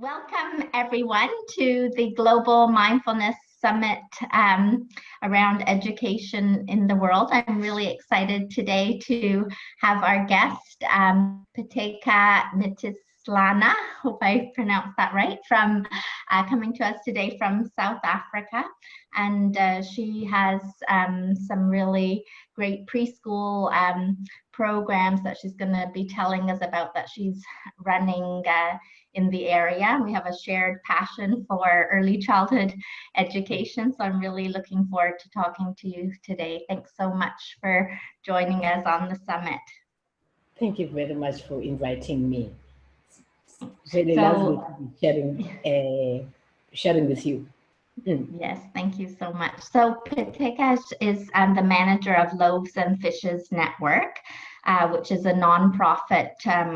Welcome, everyone, to the Global Mindfulness Summit around education in the world. I'm really excited today to have our guest, Pateka Mtintsilana, hope I pronounced that right, from coming to us today from South Africa. And she has some really great preschool programs that she's going to be telling us about that she's running in the area. We have a shared passion for early childhood education, so I'm really looking forward to talking to you today. Thanks so much for joining us on the summit. Thank you very much for inviting me. It's really lovely to be sharing with you. Yes, thank you so much. So Pateka is the manager of Loaves and Fishes Network, which is a nonprofit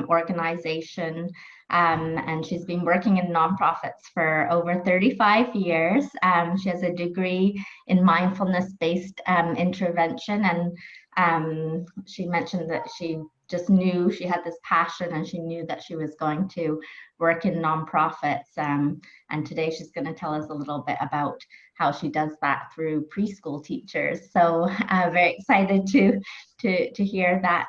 organization, and she's been working in nonprofits for over 35 years. She has a degree in mindfulness-based intervention, and she mentioned that she just knew she had this passion and she knew that she was going to work in nonprofits. And today she's going to tell us a little bit about how she does that through preschool teachers. So very excited to hear that.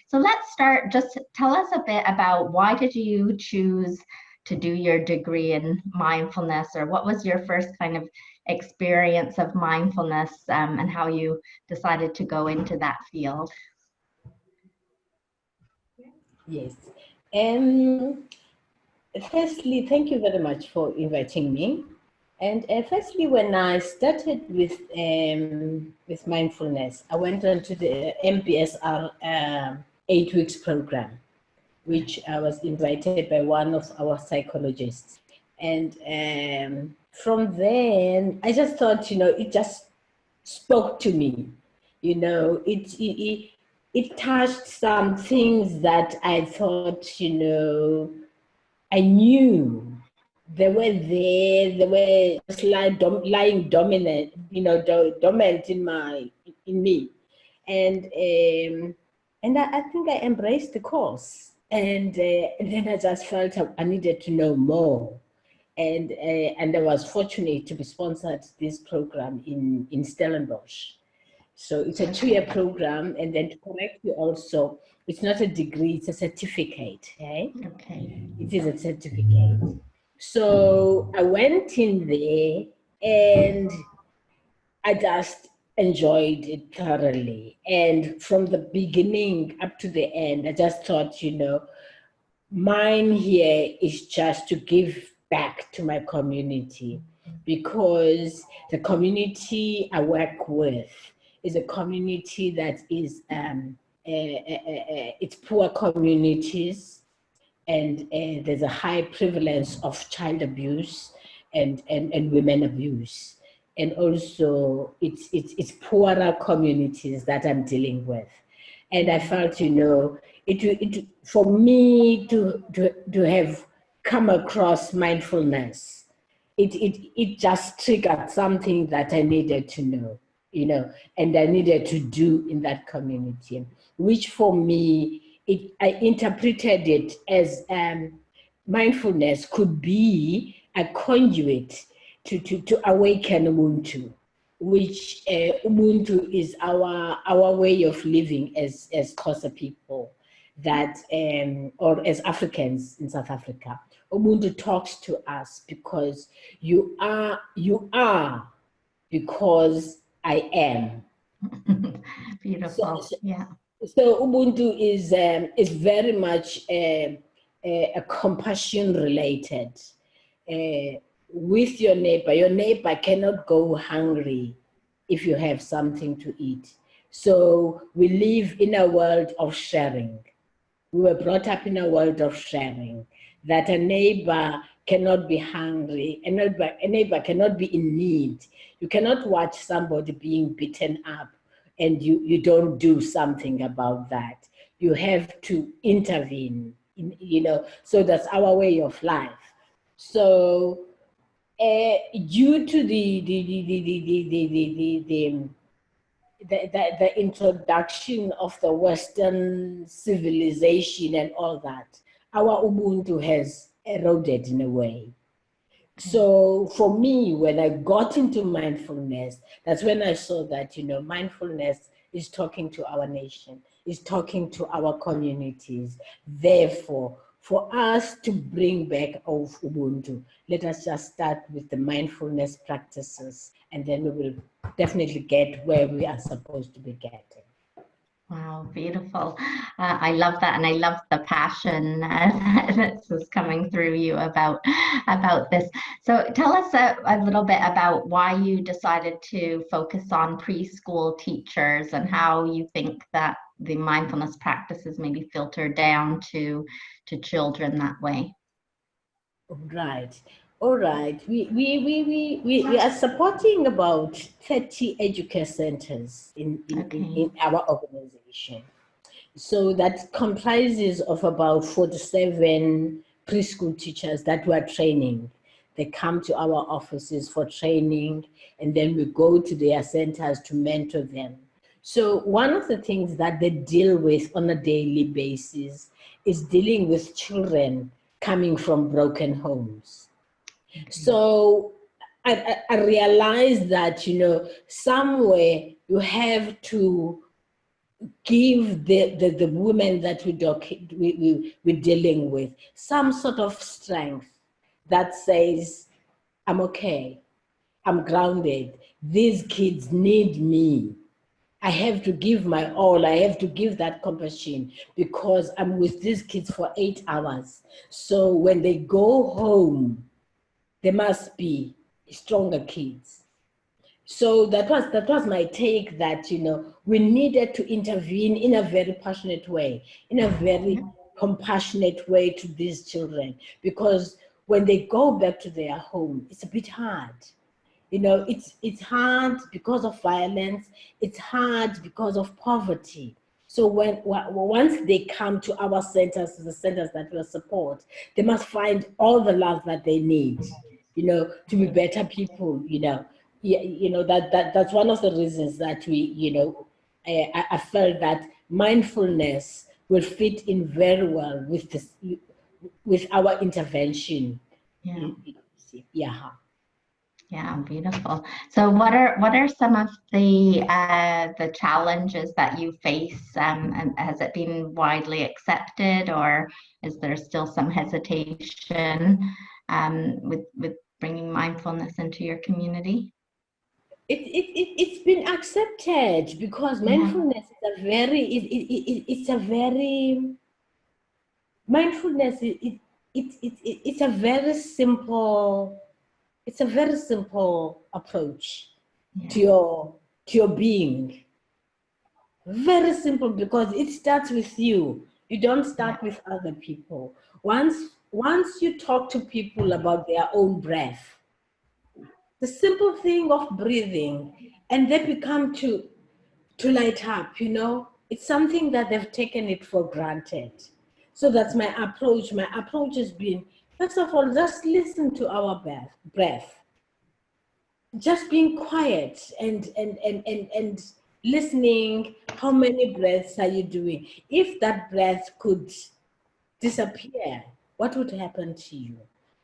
So let's start. Just tell us a bit about why did you choose to do your degree in mindfulness, or what was your first kind of experience of mindfulness, and how you decided to go into that field? Yes. Firstly, thank you very much for inviting me. And firstly, when I started with mindfulness, I went on to the MPSR 8 weeks program, which I was invited by one of our psychologists. And from then, I just thought, it just spoke to me. It touched some things that I thought, I knew they were there. They were just lying dominant, dormant in me, and I think I embraced the course, and then I just felt I needed to know more, and I was fortunate to be sponsored this program in Stellenbosch. So it's a 2-year program, and then to correct you also, it's not a degree, it's a certificate, okay? Okay. It is a certificate. So I went in there and I just enjoyed it thoroughly. And from the beginning up to the end, I just thought, mine here is just to give back to my community, because the community I work with is a community that is it's poor communities, and there's a high prevalence of child abuse and women abuse, and also it's poorer communities that I'm dealing with, and I felt it for me to have come across mindfulness, it just triggered something that I needed to know, and I needed to do in that community, which for me, I interpreted it as mindfulness could be a conduit to awaken Ubuntu, which Ubuntu is our way of living as Xhosa people, that or as Africans in South Africa. Ubuntu talks to us because you are because I am. Beautiful. Yeah. So Ubuntu is very much a compassion related with your neighbor. Your neighbor cannot go hungry if you have something to eat. So we live in a world of sharing. We were brought up in a world of sharing, that a neighbor cannot be hungry, a neighbor cannot be in need. You cannot watch somebody being beaten up and you don't do something about that. You have to intervene, so that's our way of life. So due to the introduction of the Western civilization and all that, our Ubuntu has eroded in a way. So for me, when I got into mindfulness, that's when I saw that, mindfulness is talking to our nation, is talking to our communities. Therefore, for us to bring back of Ubuntu, let us just start with the mindfulness practices, and then we will definitely get where we are supposed to be getting. Wow, beautiful. I love that, and I love the passion that's just coming through you about this. So tell us a little bit about why you decided to focus on preschool teachers and how you think that the mindfulness practices maybe filter down to children that way. Right. All right. We are supporting about 30 educare centers in Okay. our organization. So that comprises of about 47 preschool teachers that we are training. They come to our offices for training, and then we go to their centers to mentor them. So one of the things that they deal with on a daily basis is dealing with children coming from broken homes. Okay. So I realized that, somewhere you have to give the women that we're dealing with some sort of strength that says, I'm okay, I'm grounded, these kids need me. I have to give my all. I have to give that compassion because I'm with these kids for 8 hours. So when they go home, they must be stronger kids. So that was my take that, we needed to intervene in a very passionate way, in a very compassionate way to these children, because when they go back to their home, it's a bit hard. It's hard because of violence. It's hard because of poverty. So once they come to our centers, the centers that will support, they must find all the love that they need, to be better people. That's one of the reasons that I felt that mindfulness will fit in very well with this, with our intervention. Yeah. Yeah. Yeah, beautiful. So what are some of the challenges that you face? And has it been widely accepted, or is there still some hesitation with bringing mindfulness into your community? It's been accepted because Yeah, mindfulness is a very it's a very mindfulness it's a very simple, it's a very simple approach yeah, to your being. Very simple because it starts with you. You don't yeah, start with other people. Once you talk to people about their own breath, the simple thing of breathing, and they become to light up, it's something that they've taken it for granted. So that's my approach. My approach has been, first of all, just listen to our breath. Just being quiet and listening. How many breaths are you doing? If that breath could disappear, what would happen to you?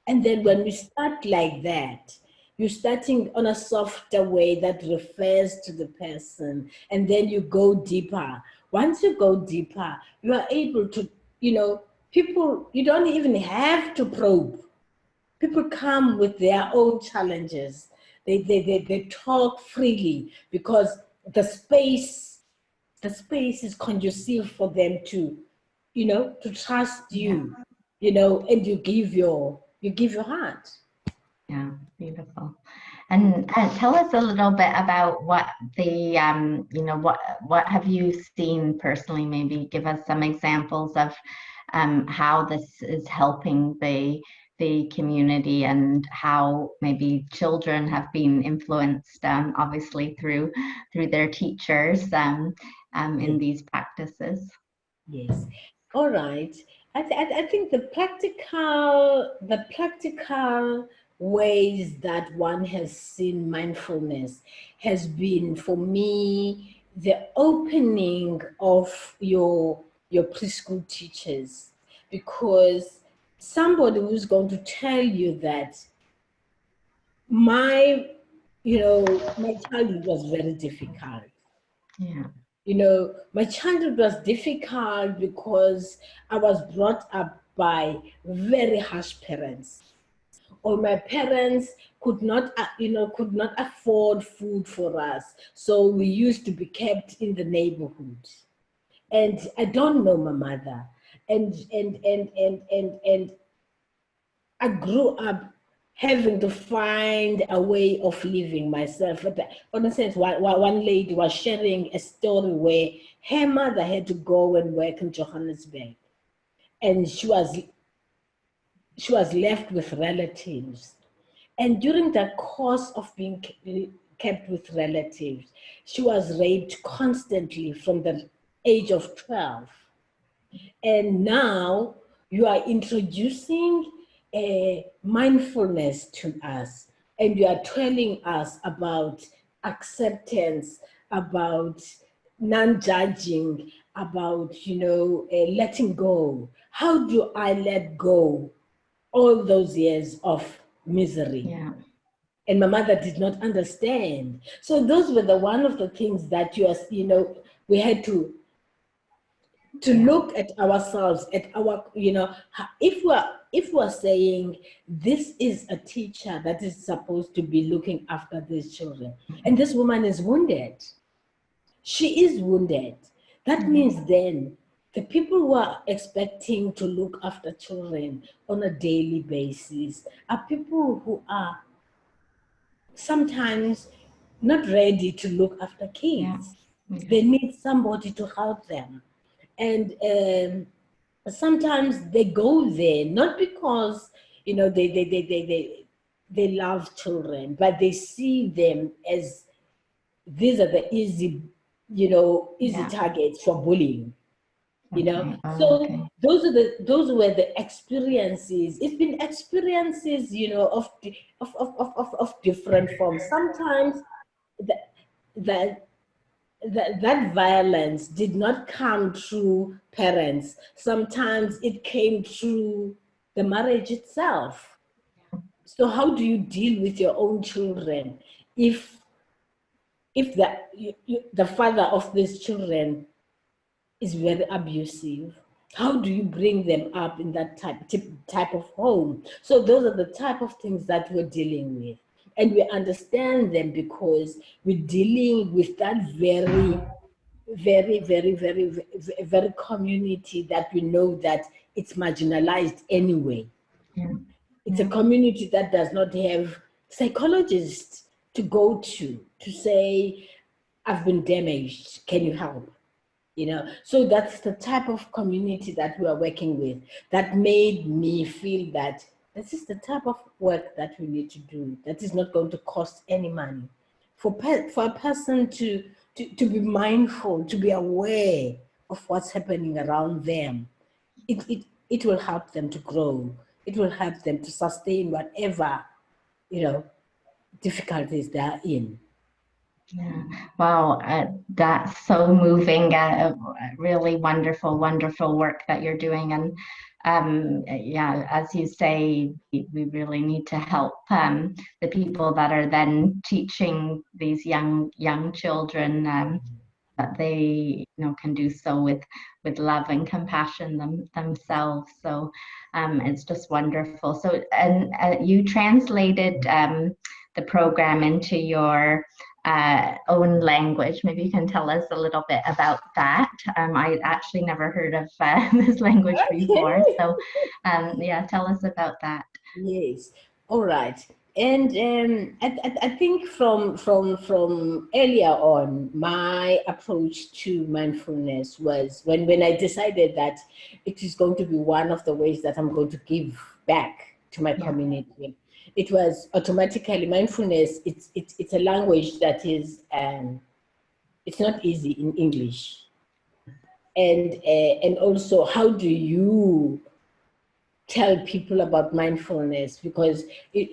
And then when we start like that, you're starting on a softer way that refers to the person, and then you go deeper. Once you go deeper, you are able to, people, you don't even have to probe. People come with their own challenges. They talk freely because the space is conducive for them to trust yeah. you, and you give your heart. Yeah, beautiful. And tell us a little bit about what what have you seen personally? Maybe give us some examples of how this is helping the community and how maybe children have been influenced, obviously through their teachers in Yes. these practices. Yes. All right. I think the practical ways that one has seen mindfulness has been, for me, the opening of your preschool teachers, because somebody who's going to tell you that my childhood was very difficult. Yeah. My childhood was difficult because I was brought up by very harsh parents. Or my parents could not afford food for us. So we used to be kept in the neighborhood. And I don't know my mother. And I grew up having to find a way of living myself. For instance, one lady was sharing a story where her mother had to go and work in Johannesburg, and she was left with relatives. And during the course of being kept with relatives, she was raped constantly from the age of 12. And now you are introducing mindfulness to us, and you are telling us about acceptance, about non-judging, about letting go. How do I let go all those years of misery? Yeah. And my mother did not understand. So those were one of the things that we had to look at ourselves, at our, if we're saying this is a teacher that is supposed to be looking after these children, and this woman is wounded. She is wounded. That means then the people who are expecting to look after children on a daily basis are people who are sometimes not ready to look after kids. Yeah. They need somebody to help them. And sometimes they go there not because they love children, but they see them as these are the easy targets for bullying. Okay. Oh, okay. So those were the experiences. It's been experiences of different forms. Sometimes that that violence did not come through parents. Sometimes it came through the marriage itself. So how do you deal with your own children if the father of these children is very abusive? How do you bring them up in that type of home? So those are the type of things that we're dealing with. And we understand them because we're dealing with that very, very, very, very, very, very community that we know that it's marginalized anyway. Yeah. It's a community that does not have psychologists to go to say, I've been damaged, can you help? So that's the type of community that we are working with that made me feel that this is the type of work that we need to do that is not going to cost any money. For a person to be mindful, to be aware of what's happening around them, it will help them to grow. It will help them to sustain whatever, difficulties they are in. Yeah. Wow. That's so moving. Really wonderful, wonderful work that you're doing. And yeah, as you say, we really need to help the people that are then teaching these young children that they can do so with love and compassion themselves. So it's just wonderful. So and you translated the program into your own language. Maybe you can tell us a little bit about that. I actually never heard of this language before. So yeah, tell us about that. Yes. All right. And I think from earlier on, my approach to mindfulness was when I decided that it is going to be one of the ways that I'm going to give back to my community. It was automatically mindfulness. It's a language that is it's not easy in English, and also how do you tell people about mindfulness, because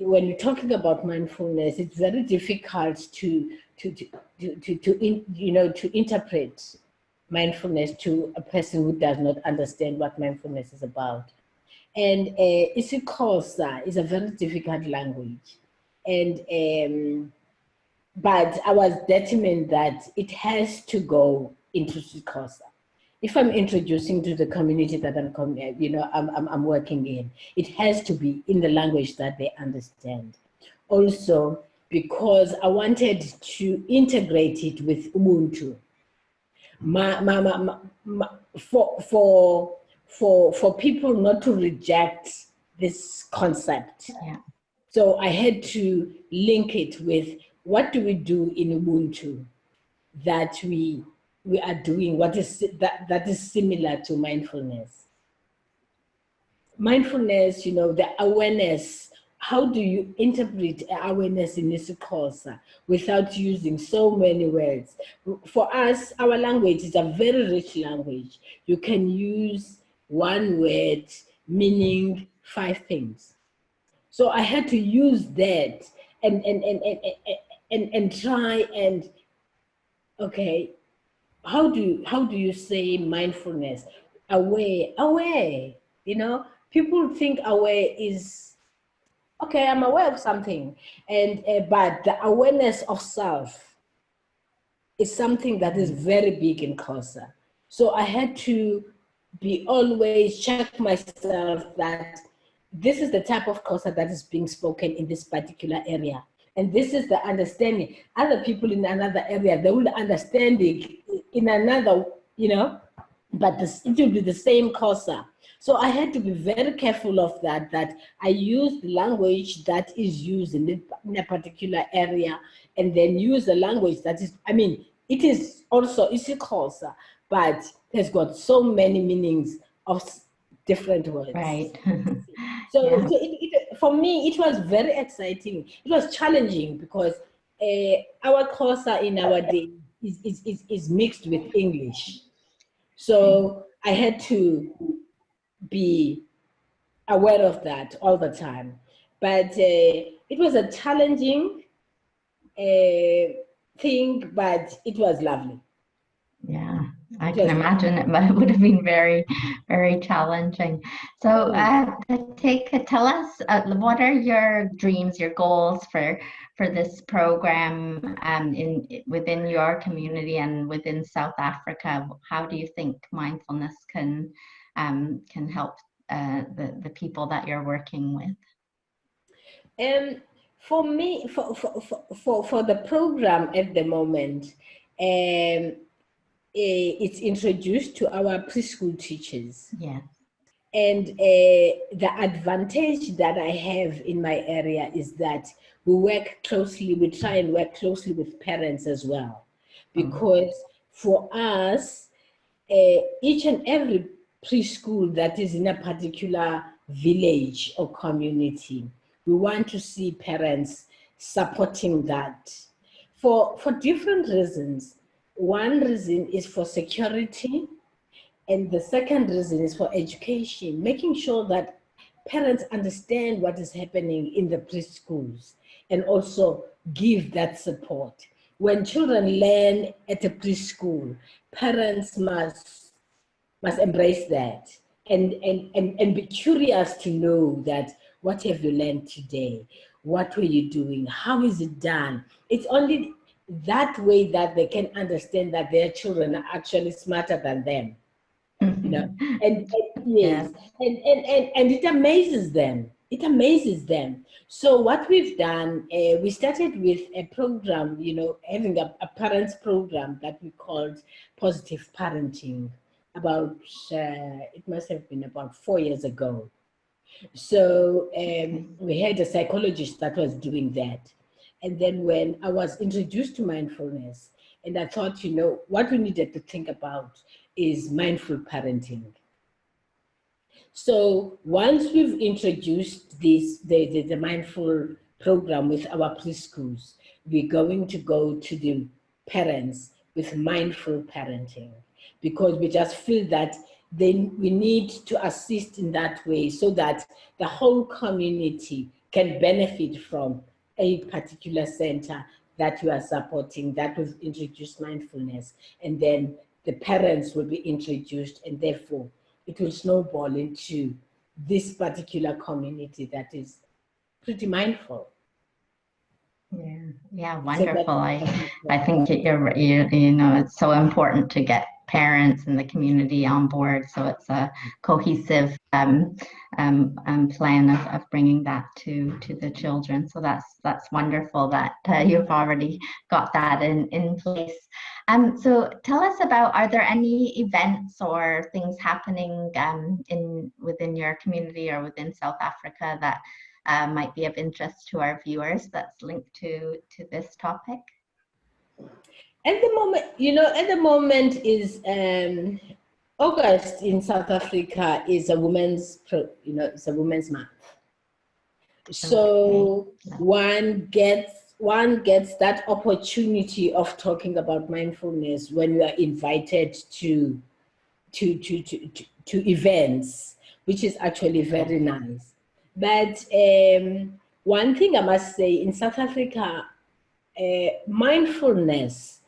when you're talking about mindfulness, it's very difficult to interpret mindfulness to a person who does not understand what mindfulness is about. And isiXhosa is a very difficult language. And but I was determined that it has to go into isiXhosa. If I'm introducing to the community that I'm working in, it has to be in the language that they understand. Also, because I wanted to integrate it with Ubuntu. For people not to reject this concept. Yeah. So I had to link it with what do we do in Ubuntu that we are doing that is similar to mindfulness. Mindfulness, the awareness. How do you interpret awareness in isiXhosa without using so many words? For us, our language is a very rich language. You can use one word meaning 5 things. So I had to use that and try and, okay, how do you say mindfulness? Aware, people think aware is, okay, I'm aware of something, and but the awareness of self is something that is very big in Xhosa. So I had to be always check myself that this is the type of Xhosa that is being spoken in this particular area. And this is the understanding. Other people in another area, they will understand it in another, but it will be the same Xhosa. So I had to be very careful of that I use the language that is used in a particular area, and then use the language that is, it is also isiXhosa, but has got so many meanings of different words. Right. So, yeah. For me, it was very exciting. It was challenging because our Xhosa in our day is mixed with English. So I had to be aware of that all the time. But it was a challenging thing, but it was lovely. Yeah, I can imagine it, but it would have been very, very challenging. So, Pateka, tell us, what are your dreams, your goals for this program within your community and within South Africa? How do you think mindfulness can help the people that you're working with? For me, for the program at the moment, it's introduced to our preschool teachers. Yes. And the advantage that I have in my area is that we try and work closely with parents as well. Because for us, each and every preschool that is in a particular village or community, we want to see parents supporting that for different reasons. One reason is for security, and the second reason is for education, making sure that parents understand what is happening in the preschools and also give that support. When children learn at a preschool, parents must embrace that and be curious to know that, what have you learned today? What were you doing? How is it done? It's only that way that they can understand that their children are actually smarter than them. And yes, and it amazes them. It amazes them. So what we've done, we started with a program, having a parents program that we called Positive Parenting. About it must have been about 4 years ago. So we had a psychologist that was doing that. And then when I was introduced to mindfulness, and I thought, what we needed to think about is mindful parenting. So once we've introduced the mindful program with our preschools, we're going to go to the parents with mindful parenting, because we just feel that we need to assist in that way so that the whole community can benefit from a particular center that we are supporting, that we've introduced mindfulness, and then the parents will be introduced, and therefore it will snowball into this particular community that is pretty mindful. Yeah, So wonderful. that's I think that you know, it's so important to get parents and the community on board, so it's a cohesive plan of bringing that to the children. So that's wonderful that you've already got that in place. So tell us about, are there any events or things happening within your community or within South Africa that might be of interest to our viewers that's linked to this topic? At the moment is August in South Africa is a it's a women's month. So Okay. one gets that opportunity of talking about mindfulness when you are invited to events, which is actually very nice. But one thing I must say, in South Africa, mindfulness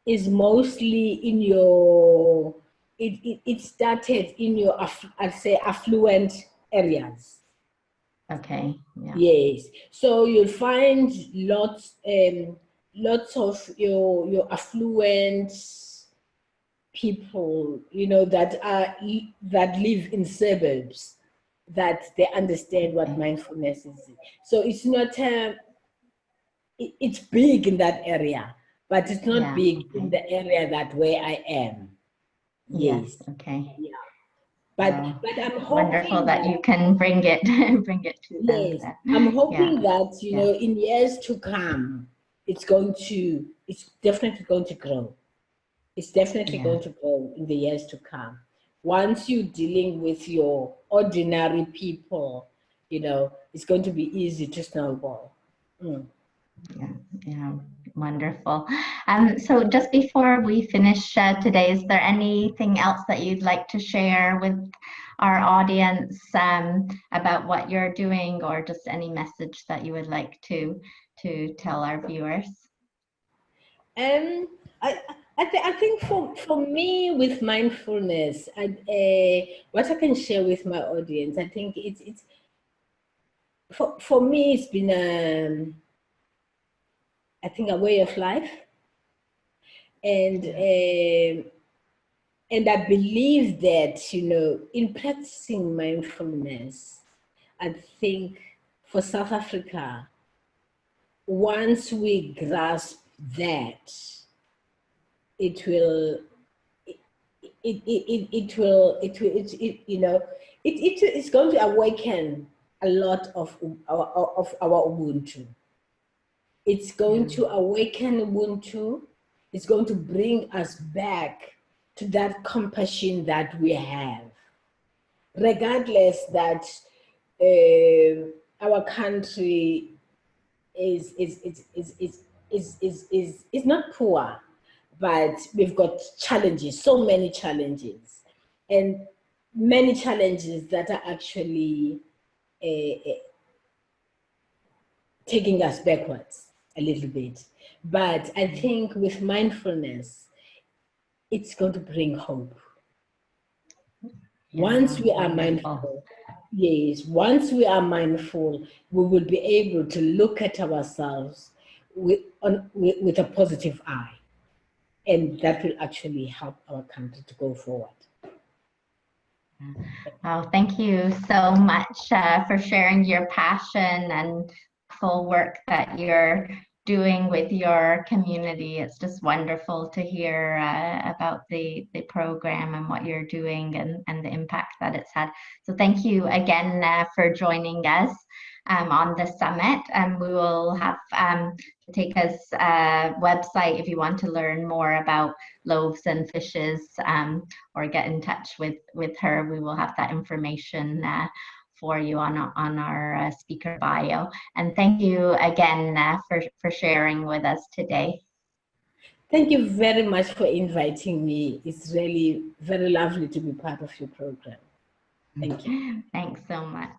is mostly in your, it started in your, I'd say, affluent areas. Okay. Yeah. Yes. So you'll find lots of your affluent people, that live in suburbs, that they understand what mindfulness is. So it's not it's big in that area, but it's not big in the area that where I am. Yes. Okay. Yeah. But I'm hoping wonderful that you can bring it to them. Yes, I'm hoping that in years to come, it's definitely going to grow. It's definitely going to grow in the years to come. Once you're dealing with your ordinary people, it's going to be easy to snowball. Yeah, wonderful. So just before we finish today, is there anything else that you'd like to share with our audience about what you're doing, or just any message that you would like to tell our viewers? I think for me with mindfulness, what I can share with my audience, I think it's for me, it's been I think a way of life, and I believe that in practicing mindfulness, I think for South Africa, once we grasp that, it's going to awaken a lot of our Ubuntu. It's going to awaken Ubuntu. It's going to bring us back to that compassion that we have, regardless that our country is not poor, but we've got challenges, so many challenges, and many challenges that are actually taking us backwards a little bit. But I think with mindfulness, it's going to bring hope. Once we are mindful, once we are mindful, we will be able to look at ourselves with a positive eye. And that will actually help our country to go forward. Oh, thank you so much for sharing your passion and full work that you're doing with your community. It's just wonderful to hear about the program and what you're doing and the impact that it's had. So thank you again for joining us on the summit. And we will have Pateka's website if you want to learn more about loaves and fishes, or get in touch with her. We will have that information for you on our speaker bio. And thank you again for sharing with us today. Thank you very much for inviting me. It's really very lovely to be part of your program. Thank you. Thanks so much.